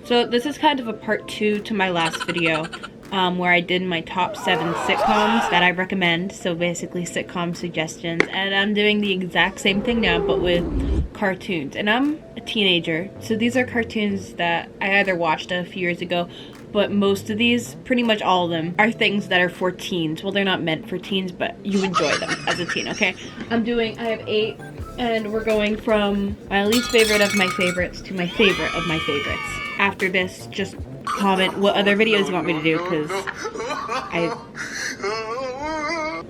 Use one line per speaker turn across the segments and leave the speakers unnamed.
So this is kind of a part 2 to my last video, where I did my top 7 sitcoms that I recommend. So basically sitcom suggestions, and I'm doing the exact same thing now but with cartoons. And I'm a teenager, so these are cartoons that I either watched a few years ago, but most of these, pretty much all of them, are things that are for teens. Well, they're not meant for teens, but you enjoy them as a teen, okay? I have 8, and we're going from my least favorite of my favorites to my favorite of my favorites. After this, just comment what other videos you want me to do, because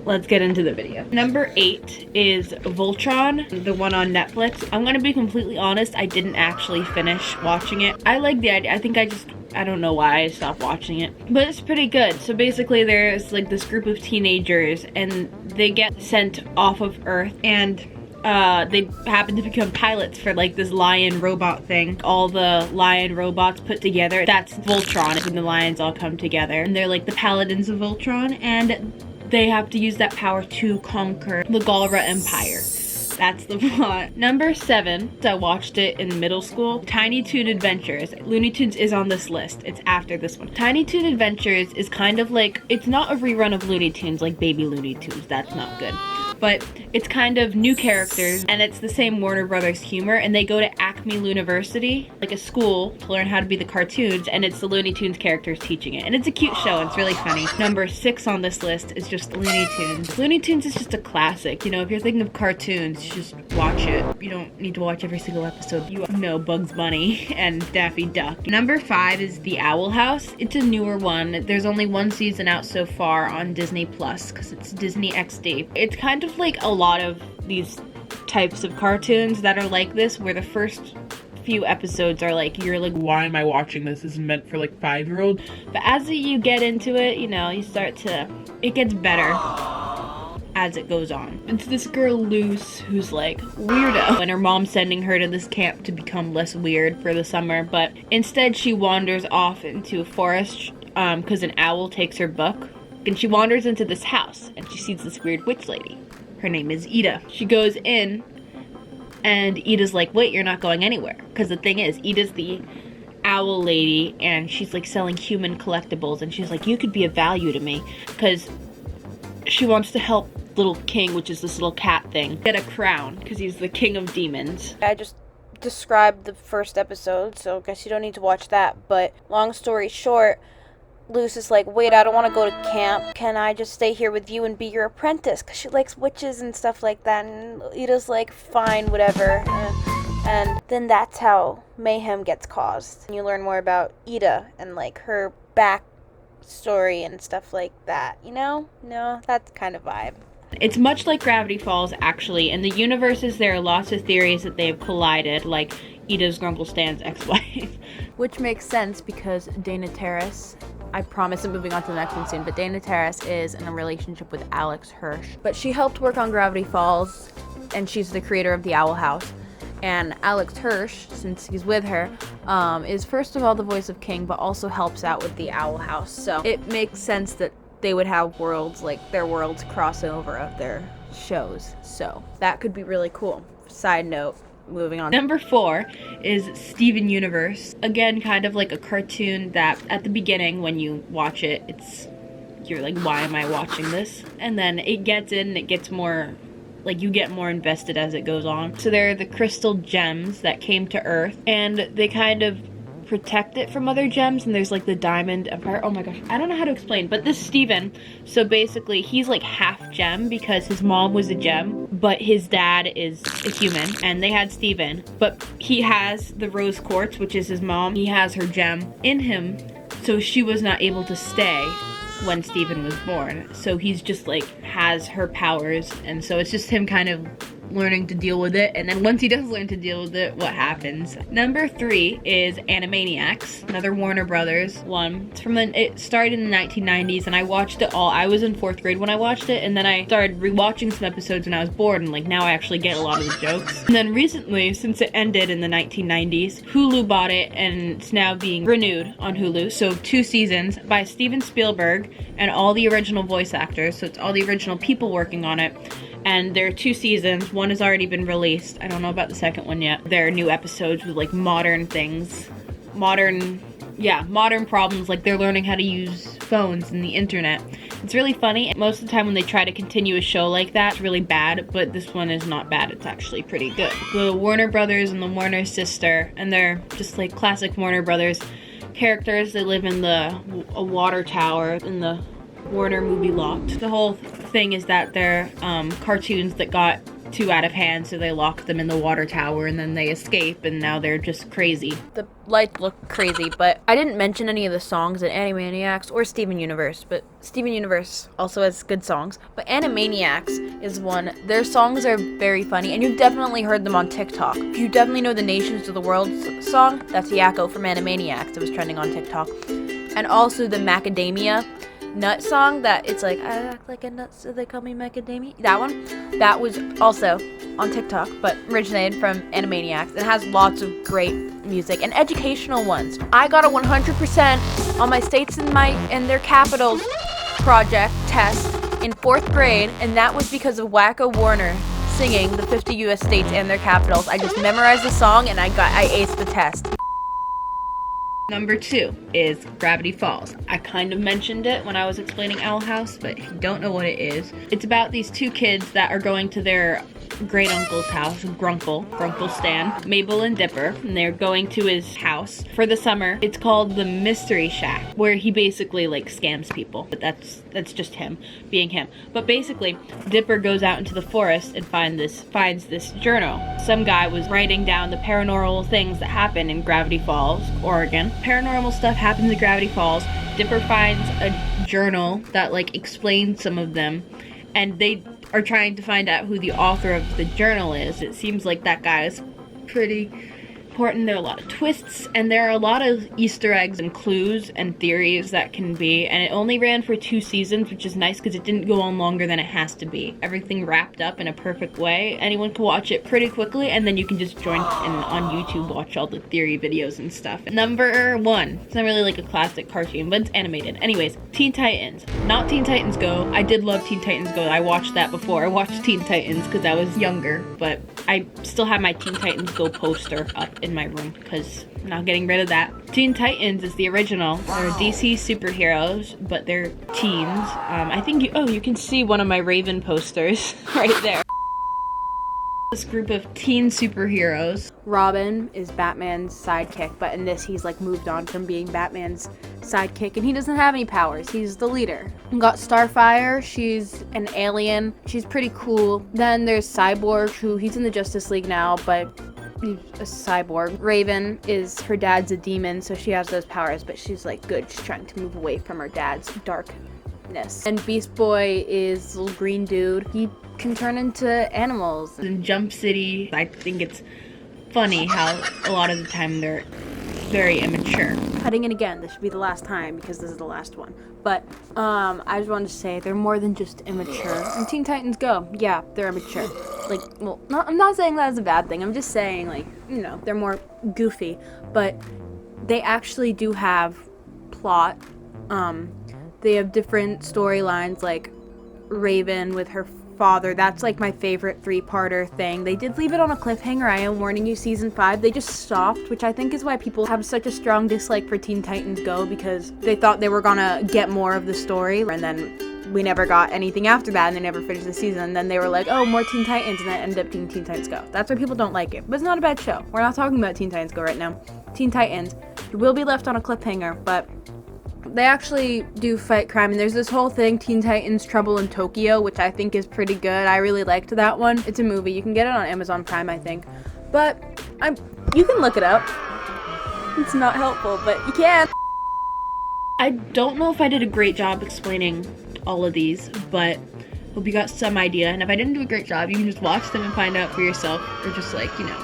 let's get into the video. Number 8 is Voltron, the one on Netflix. I'm gonna be completely honest, I didn't actually finish watching it. I like the idea. I don't know why I stopped watching it, but it's pretty good. So basically there's like this group of teenagers and they get sent off of Earth, and they happen to become pilots for like this lion robot thing. All the lion robots put together, that's Voltron, and the lions all come together. And they're like the paladins of Voltron, and they have to use that power to conquer the Galra Empire. That's the plot. Number 7, I watched it in middle school. Tiny Toon Adventures. Looney Tunes is on this list. It's after this one. Tiny Toon Adventures is kind of like, it's not a rerun of Looney Tunes like Baby Looney Tunes. That's not good. But it's kind of new characters, and it's the same Warner Brothers humor, and they go to Acme University, like a school, to learn how to be the cartoons, and it's the Looney Tunes characters teaching it. And it's a cute show, and it's really funny. Number 6 on this list is just Looney Tunes. Looney Tunes is just a classic. You know, if you're thinking of cartoons, just watch it. You don't need to watch every single episode. You know Bugs Bunny and Daffy Duck. Number 5 is The Owl House. It's a newer one. There's only 1 season out so far on Disney Plus, because it's Disney XD. It's kind of like a lot of these types of cartoons that are like this, where the first few episodes are like, you're like, why am I watching this? This is meant for like 5-year-olds. But as you get into it, you know, it gets better as it goes on. It's this girl Luce who's like weirdo, and her mom's sending her to this camp to become less weird for the summer, but instead she wanders off into a forest because an owl takes her book, and she wanders into this house and she sees this weird witch lady. Her name is Ida. She goes in, and Ida's like, wait, you're not going anywhere. Because the thing is, Ida's the owl lady, and she's like selling human collectibles, and she's like, you could be of value to me. Because she wants to help Little King, which is this little cat thing, get a crown, because he's the king of demons. I just described the first episode, so I guess you don't need to watch that. But long story short, Luce is like, wait, I don't want to go to camp. Can I just stay here with you and be your apprentice? Because she likes witches and stuff like that. And Ida's like, fine, whatever. And then that's how mayhem gets caused. And you learn more about Ida and like her backstory and stuff like that. You know? No, that's kind of vibe. It's much like Gravity Falls, actually. In the universes, there are lots of theories that they've collided, like Ida's Grunkle Stan's ex-wife. Which makes sense because Dana Terrace, I promise I'm moving on to the next one soon, but Dana Terrace is in a relationship with Alex Hirsch. But she helped work on Gravity Falls, and she's the creator of the Owl House. And Alex Hirsch, since he's with her, is first of all the voice of King, but also helps out with the Owl House. So it makes sense that they would have worlds, like their worlds cross over of their shows. So that could be really cool. Side note. Moving on. Number 4 is Steven Universe. Again, kind of like a cartoon that at the beginning when you watch it, you're like, why am I watching this? And then it gets in, it gets more, like you get more invested as it goes on. So there are the crystal gems that came to Earth, and they kind of protect it from other gems, and there's like the Diamond Empire. Oh my gosh, I don't know how to explain, but this Steven, so basically he's like half gem because his mom was a gem, but his dad is a human, and they had Steven, but he has the rose quartz, which is his mom. He has her gem in him, so she was not able to stay when Steven was born, so he's just like has her powers, and so it's just him kind of learning to deal with it, and then once he does learn to deal with it, what happens? Number 3 is Animaniacs, another Warner Brothers one. It started in the 1990s, and I watched it all. I was in 4th grade when I watched it, and then I started rewatching some episodes when I was bored, and like now I actually get a lot of the jokes. And then recently, since it ended in the 1990s, Hulu bought it, and it's now being renewed on Hulu. So 2 seasons by Steven Spielberg and all the original voice actors, so it's all the original people working on it. And there are 2 seasons. One has already been released. I don't know about the second one yet. There are new episodes with like modern things, modern yeah, modern problems, like they're learning how to use phones and the internet. It's really funny. Most of the time when they try to continue a show like that, it's really bad, but this one is not bad. It's actually pretty good. The Warner Brothers and the Warner sister, and they're just like classic Warner Brothers characters. They live in a water tower in the Warner movie lot. The whole thing is that they're cartoons that got too out of hand, so they locked them in the water tower and then they escape, and now they're just crazy. The lights look crazy, but I didn't mention any of the songs in Animaniacs or Steven Universe, but Steven Universe also has good songs. But Animaniacs is one. Their songs are very funny, and you've definitely heard them on TikTok. If you definitely know the Nations of the World song, that's Yakko from Animaniacs. It was trending on TikTok. And also the Macadamia Nut song, that it's like, I act like a nut so they call me Macadamia. That one, that was also on TikTok, but originated from Animaniacs. It has lots of great music and educational ones. I got a 100% on my states and their capitals project test in 4th grade, and that was because of Wacko Warner singing the 50 US states and their capitals. I just memorized the song and I aced the test. Number 2 is Gravity Falls. I kind of mentioned it when I was explaining Owl House, but if you don't know what it is, it's about these 2 kids that are going to their great uncle's house, Grunkle Stan, Mabel and Dipper, and they're going to his house for the summer. It's called the Mystery Shack, where he basically like scams people, but that's just him being him. But basically, Dipper goes out into the forest and finds this journal. Some guy was writing down the paranormal things that happen in Gravity Falls, Oregon. Paranormal stuff happens in Gravity Falls. Dipper finds a journal that like explains some of them, and they are trying to find out who the author of the journal is. It seems like that guy is pretty important. There are a lot of twists, and there are a lot of Easter eggs and clues and theories that can be, and it only ran for 2 seasons, which is nice because it didn't go on longer than it has to be. Everything wrapped up in a perfect way. Anyone can watch it pretty quickly, and then you can just join and on YouTube watch all the theory videos and stuff. Number 1. It's not really like a classic cartoon, but it's animated. Anyways, Teen Titans. Not Teen Titans Go. I did love Teen Titans Go. I watched that before. I watched Teen Titans because I was younger, but I still have my Teen Titans Go poster up in my room because I'm not getting rid of that. Teen Titans is the original. They're DC superheroes, but they're teens. I think you can see one of my Raven posters right there. This group of teen superheroes. Robin is Batman's sidekick, but in this he's like moved on from being Batman's sidekick, and he doesn't have any powers. He's the leader. We got Starfire. She's an alien. She's pretty cool. Then there's Cyborg, who he's in the Justice League now, but he's a cyborg. Raven is, her dad's a demon, so she has those powers, but she's like good. She's trying to move away from her dad's darkness. And Beast Boy is a little green dude. He can turn into animals. In Jump City, I think it's funny how a lot of the time they're very immature. Cutting it again, this should be the last time because this is the last one. But I just wanted to say they're more than just immature. And Teen Titans Go, yeah, they're immature. Like, well, I'm not saying that as a bad thing. I'm just saying, like, you know, they're more goofy. But they actually do have plot. They have different storylines, like Raven with her father. That's like my favorite 3-parter thing. They did leave it on a cliffhanger. I am warning you, season 5. They just stopped, which I think is why people have such a strong dislike for Teen Titans Go, because they thought they were gonna get more of the story, and then we never got anything after that, and they never finished the season. And then they were like, oh, more Teen Titans, and then ended up being Teen Titans Go. That's why people don't like it. But it's not a bad show. We're not talking about Teen Titans Go right now. Teen Titans, it will be left on a cliffhanger, but they actually do fight crime, and there's this whole thing, Teen Titans Trouble in Tokyo, which I think is pretty good. I really liked that one. It's a movie. You can get it on Amazon Prime, I think. But you can look it up. It's not helpful, but you can. I don't know if I did a great job explaining all of these, but hope you got some idea. And if I didn't do a great job, you can just watch them and find out for yourself, or just like, you know,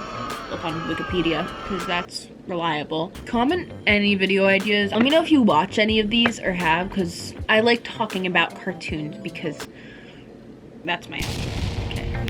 look on Wikipedia, because that's reliable. Comment any video ideas. Let me know if you watch any of these or have, because I like talking about cartoons because that's my okay.